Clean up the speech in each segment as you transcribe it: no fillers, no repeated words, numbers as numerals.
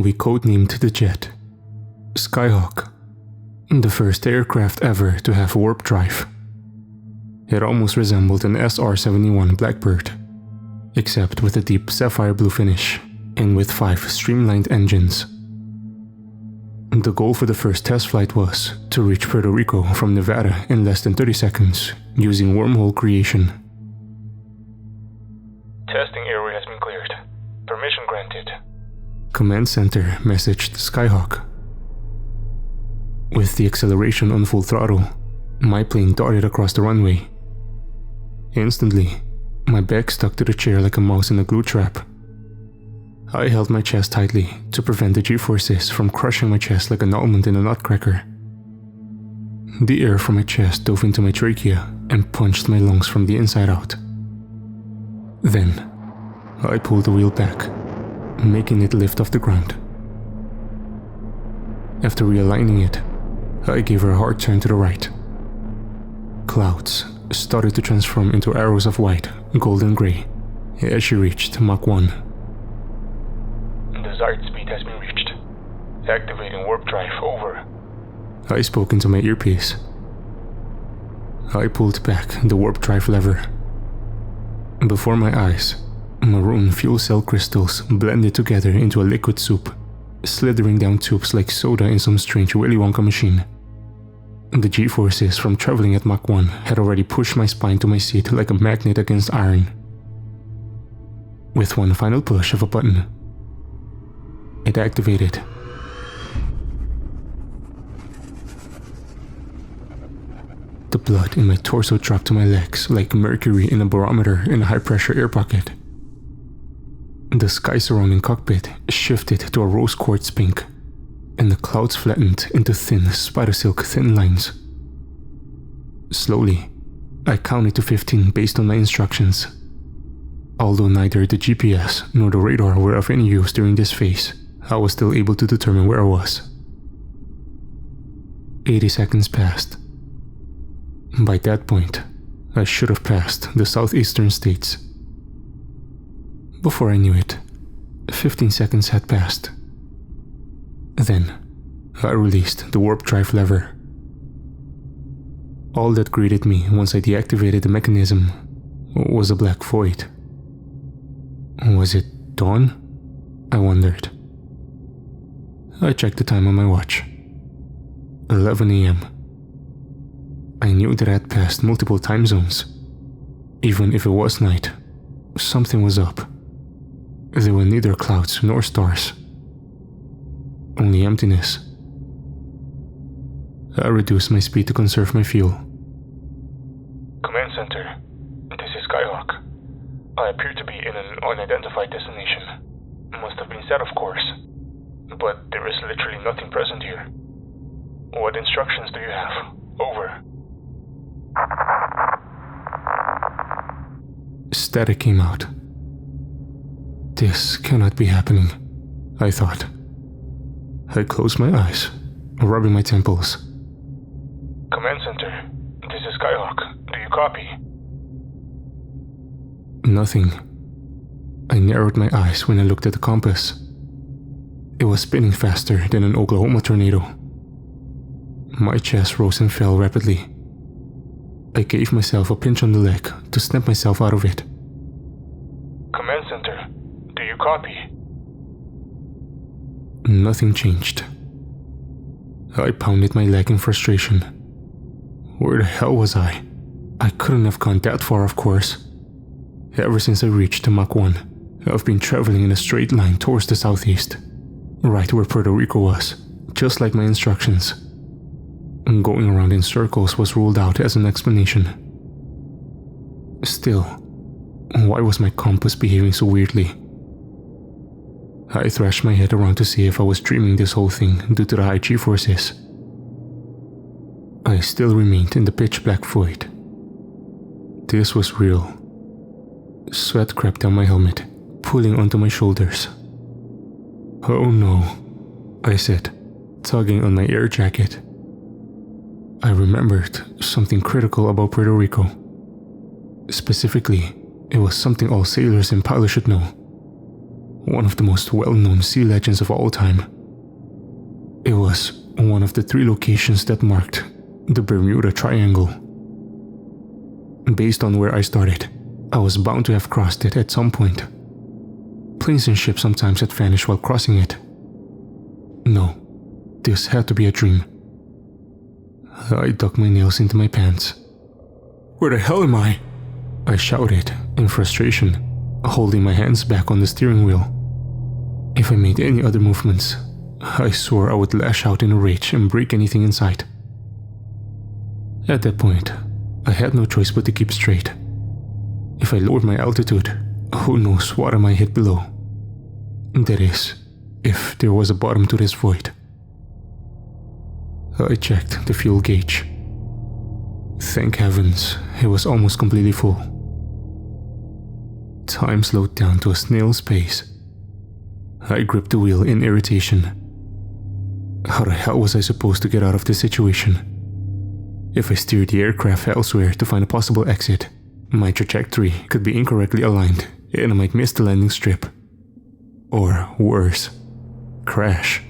we codenamed the jet Skyhawk, the first aircraft ever to have warp drive. It almost resembled an SR-71 Blackbird, except with a deep sapphire blue finish and with 5 streamlined engines. The goal for the first test flight was to reach Puerto Rico from Nevada in less than 30 seconds using wormhole creation. Testing area has been cleared. Permission granted. Command Center messaged Skyhawk. With the acceleration on full throttle, my plane darted across the runway. Instantly, my back stuck to the chair like a mouse in a glue trap. I held my chest tightly to prevent the G-forces from crushing my chest like an almond in a nutcracker. The air from my chest dove into my trachea and punched my lungs from the inside out. Then, I pulled the wheel back, making it lift off the ground. After realigning it, I gave her a hard turn to the right. Clouds started to transform into arrows of white, gold and grey as she reached Mach 1. Desired speed has been reached. Activating warp drive, over. I spoke into my earpiece. I pulled back the warp drive lever. Before my eyes, maroon fuel cell crystals blended together into a liquid soup, slithering down tubes like soda in some strange Willy Wonka machine. The G-forces from traveling at Mach 1 had already pushed my spine to my seat like a magnet against iron. With one final push of a button, it activated. The blood in my torso dropped to my legs like mercury in a barometer in a high-pressure air pocket. The sky surrounding cockpit shifted to a rose quartz pink, and the clouds flattened into thin spider silk thin lines. Slowly, I counted to 15 based on my instructions. Although neither the GPS nor the radar were of any use during this phase, I was still able to determine where I was. 80 seconds passed. By that point, I should have passed the southeastern states. Before I knew it, 15 seconds had passed. Then, I released the warp drive lever. All that greeted me once I deactivated the mechanism was a black void. Was it dawn? I wondered. I checked the time on my watch. 11 a.m. I knew that I had passed multiple time zones. Even if it was night, something was up. There were neither clouds nor stars. Only emptiness. I reduced my speed to conserve my fuel. Command Center, this is Skyhawk. I appear to be in an unidentified destination. Must have been set, of course. But there is literally nothing present here. What instructions do you have? Over. Static came out. This cannot be happening, I thought. I closed my eyes, rubbing my temples. Command Center, this is Skyhawk. Do you copy? Nothing. I narrowed my eyes when I looked at the compass. It was spinning faster than an Oklahoma tornado. My chest rose and fell rapidly. I gave myself a pinch on the leg to snap myself out of it. Command Center, do you copy? Nothing changed. I pounded my leg in frustration. Where the hell was I? I couldn't have gone that far, of course. Ever since I reached Mach 1, I've been traveling in a straight line towards the southeast, right where Puerto Rico was, just like my instructions. Going around in circles was ruled out as an explanation. Still, why was my compass behaving so weirdly? I thrashed my head around to see if I was dreaming this whole thing due to the high G-forces. I still remained in the pitch-black void. This was real. Sweat crept down my helmet, pulling onto my shoulders. "Oh no," I said, tugging on my air jacket. I remembered something critical about Puerto Rico. Specifically, it was something all sailors and pilots should know. one of the most well-known sea legends of all time. It was one of the 3 locations that marked the Bermuda Triangle. Based on where I started, I was bound to have crossed it at some point. Planes and ships sometimes had vanished while crossing it. No, this had to be a dream. I dug my nails into my pants. "Where the hell am I?" I shouted in frustration, holding my hands back on the steering wheel. If I made any other movements, I swore I would lash out in a rage and break anything in sight. At that point, I had no choice but to keep straight. If I lowered my altitude, who knows what I might hit below. That is, if there was a bottom to this void. I checked the fuel gauge. Thank heavens, it was almost completely full. Time slowed down to a snail's pace. I gripped the wheel in irritation. How the hell was I supposed to get out of this situation? If I steered the aircraft elsewhere to find a possible exit, my trajectory could be incorrectly aligned and I might miss the landing strip. Or worse, crash.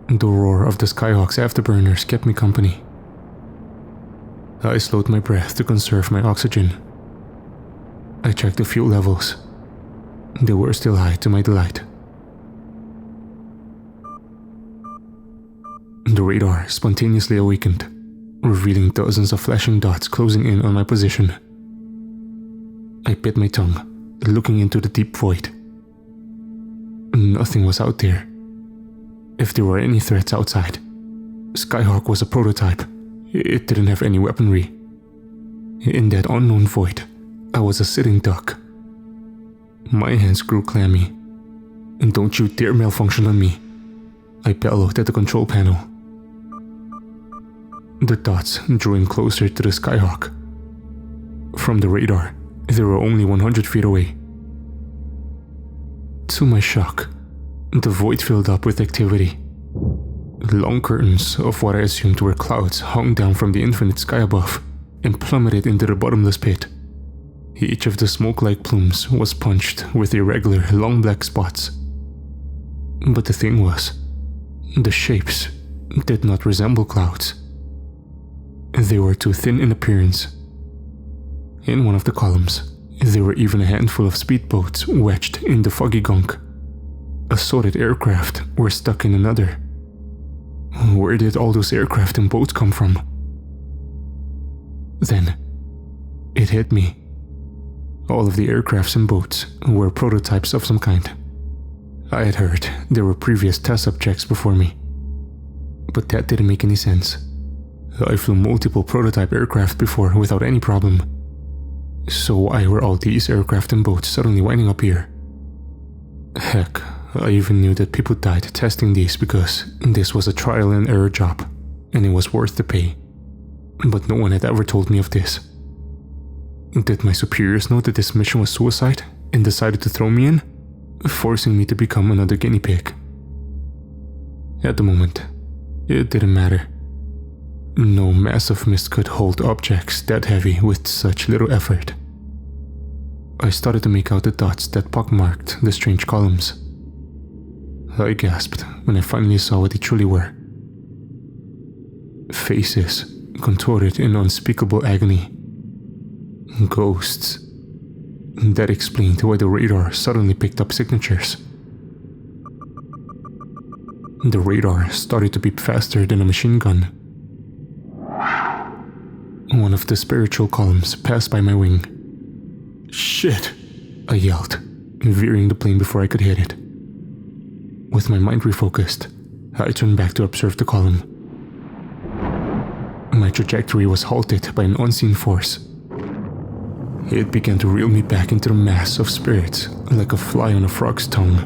The roar of the Skyhawk's afterburners kept me company. I slowed my breath to conserve my oxygen. I checked the fuel levels. They were still high to my delight. The radar spontaneously awakened, revealing dozens of flashing dots closing in on my position. I bit my tongue, looking into the deep void. Nothing was out there. If there were any threats outside, Skyhawk was a prototype. It didn't have any weaponry. In that unknown void, I was a sitting duck. My hands grew clammy. And don't you dare malfunction on me, I bellowed at the control panel. The dots drew in closer to the Skyhawk. From the radar, they were only 100 feet away. To my shock, the void filled up with activity. Long curtains of what I assumed were clouds hung down from the infinite sky above and plummeted into the bottomless pit. Each of the smoke-like plumes was punched with irregular, long black spots. But the thing was, the shapes did not resemble clouds. They were too thin in appearance. In one of the columns, there were even a handful of speedboats wedged in the foggy gunk. Assorted aircraft were stuck in another. Where did all those aircraft and boats come from? Then, it hit me. All of the aircrafts and boats were prototypes of some kind. I had heard there were previous test subjects before me, but that didn't make any sense. I flew multiple prototype aircraft before without any problem. So why were all these aircraft and boats suddenly winding up here? Heck, I even knew that people died testing these because this was a trial and error job, and it was worth the pay. But no one had ever told me of this. Did my superiors know that this mission was suicide and decided to throw me in, forcing me to become another guinea pig? At the moment, it didn't matter. No massive mist could hold objects that heavy with such little effort. I started to make out the dots that pockmarked the strange columns. I gasped when I finally saw what they truly were. Faces contorted in unspeakable agony. Ghosts. That explained why the radar suddenly picked up signatures. The radar started to beep faster than a machine gun. One of the spiritual columns passed by my wing. "Shit!" I yelled, veering the plane before I could hit it. With my mind refocused, I turned back to observe the column. My trajectory was halted by an unseen force. It began to reel me back into the mass of spirits like a fly on a frog's tongue.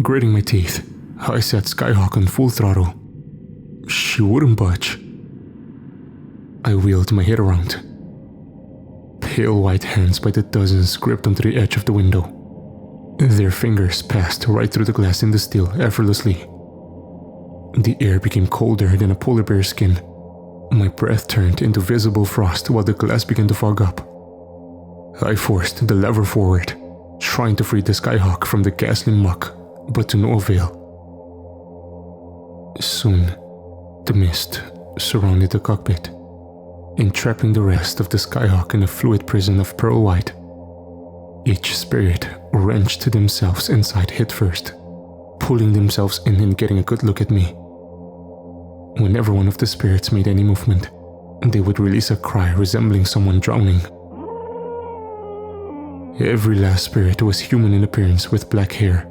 Gritting my teeth, I set Skyhawk on full throttle. She wouldn't budge. I wheeled my head around. Pale white hands by the dozens gripped onto the edge of the window. Their fingers passed right through the glass in the steel effortlessly. The air became colder than a polar bear's skin. My breath turned into visible frost while the glass began to fog up. I forced the lever forward, trying to free the Skyhawk from the ghastly muck, but to no avail. Soon, the mist surrounded the cockpit, entrapping the rest of the Skyhawk in a fluid prison of pearl white. Each spirit wrenched themselves inside headfirst, pulling themselves in and getting a good look at me. Whenever one of the spirits made any movement, they would release a cry resembling someone drowning. Every last spirit was human in appearance with black hair.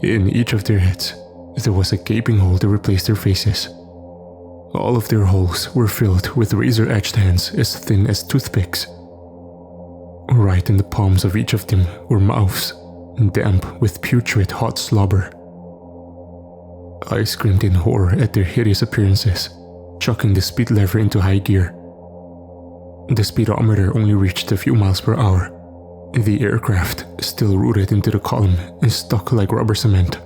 In each of their heads, there was a gaping hole to replace their faces. All of their holes were filled with razor-edged hands as thin as toothpicks. Right in the palms of each of them were mouths, damp with putrid hot slobber. I screamed in horror at their hideous appearances, chucking the speed lever into high gear. The speedometer only reached a few miles per hour, the aircraft still rooted into the column and stuck like rubber cement.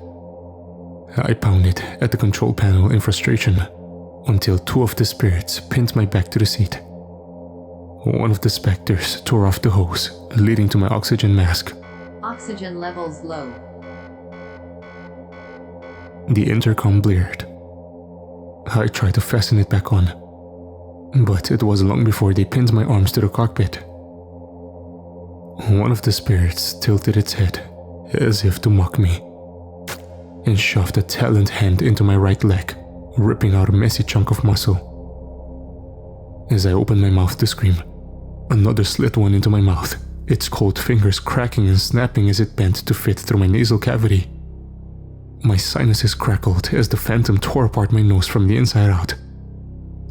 I pounded at the control panel in frustration until two of the spirits pinned my back to the seat. One of the specters tore off the hose, leading to my oxygen mask. Oxygen levels low. The intercom blared. I tried to fasten it back on, but it was long before they pinned my arms to the cockpit. One of the spirits tilted its head, as if to mock me, and shoved a taloned hand into my right leg, ripping out a messy chunk of muscle. As I opened my mouth to scream, another slit one into my mouth, its cold fingers cracking and snapping as it bent to fit through my nasal cavity. My sinuses crackled as the phantom tore apart my nose from the inside out.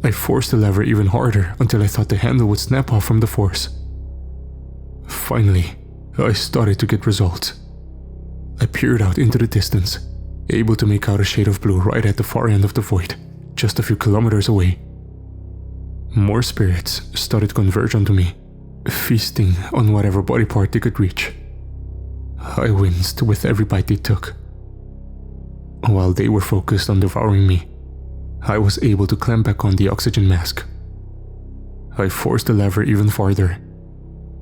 I forced the lever even harder until I thought the handle would snap off from the force. Finally, I started to get results. I peered out into the distance, able to make out a shade of blue right at the far end of the void, just a few kilometers away. More spirits started to converge onto me, feasting on whatever body part they could reach. I winced with every bite they took. While they were focused on devouring me, I was able to clamp back on the oxygen mask. I forced the lever even farther.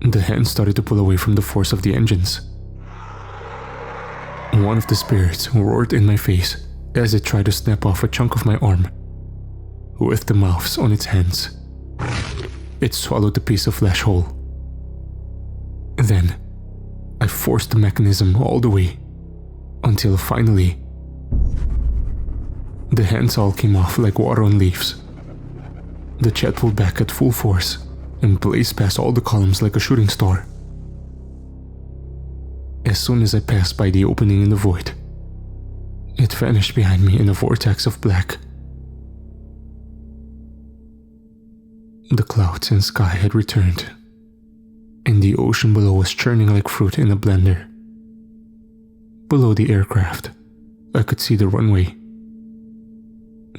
The hand started to pull away from the force of the engines. One of the spirits roared in my face as it tried to snap off a chunk of my arm. With the mouths on its hands, it swallowed the piece of flesh whole. Then, I forced the mechanism all the way, until finally, the hands all came off like water on leaves. The jet pulled back at full force and blazed past all the columns like a shooting star. As soon as I passed by the opening in the void, it vanished behind me in a vortex of black. The clouds and sky had returned, and the ocean below was churning like fruit in a blender. Below the aircraft, I could see the runway.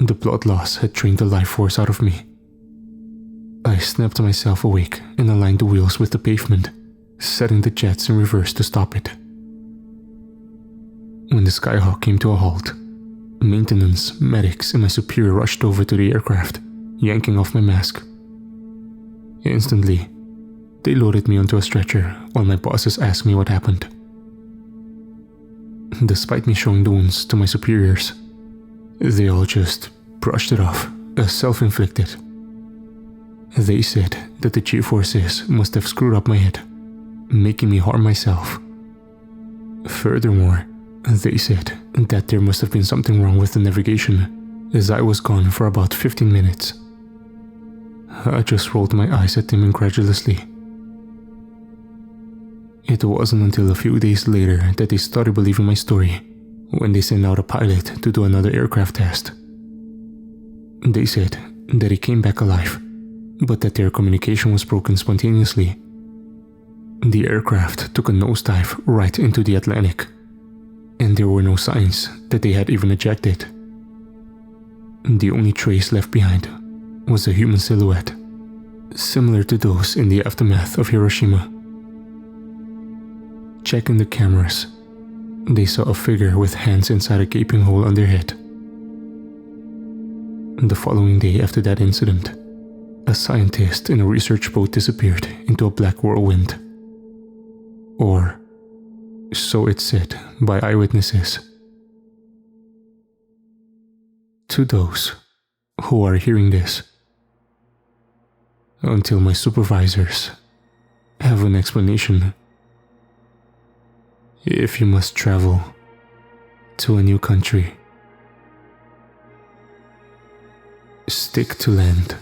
The blood loss had drained the life force out of me. I snapped myself awake and aligned the wheels with the pavement, setting the jets in reverse to stop it. When the Skyhawk came to a halt, maintenance, medics, and my superior rushed over to the aircraft, yanking off my mask. Instantly, they loaded me onto a stretcher while my bosses asked me what happened. Despite me showing the wounds to my superiors, they all just brushed it off as self-inflicted. They said that the G-forces must have screwed up my head, making me harm myself. Furthermore, they said that there must have been something wrong with the navigation, as I was gone for about 15 minutes. I just rolled my eyes at them incredulously. It wasn't until a few days later that they started believing my story, when they sent out a pilot to do another aircraft test. They said that he came back alive, but that their communication was broken spontaneously. The aircraft took a nosedive right into the Atlantic, and there were no signs that they had even ejected. The only trace left behind was a human silhouette, similar to those in the aftermath of Hiroshima. Checking the cameras, they saw a figure with hands inside a gaping hole on their head. The following day after that incident, a scientist in a research boat disappeared into a black whirlwind. Or So it's said by eyewitnesses. To those who are hearing this, until my supervisors have an explanation, if you must travel to a new country, stick to land.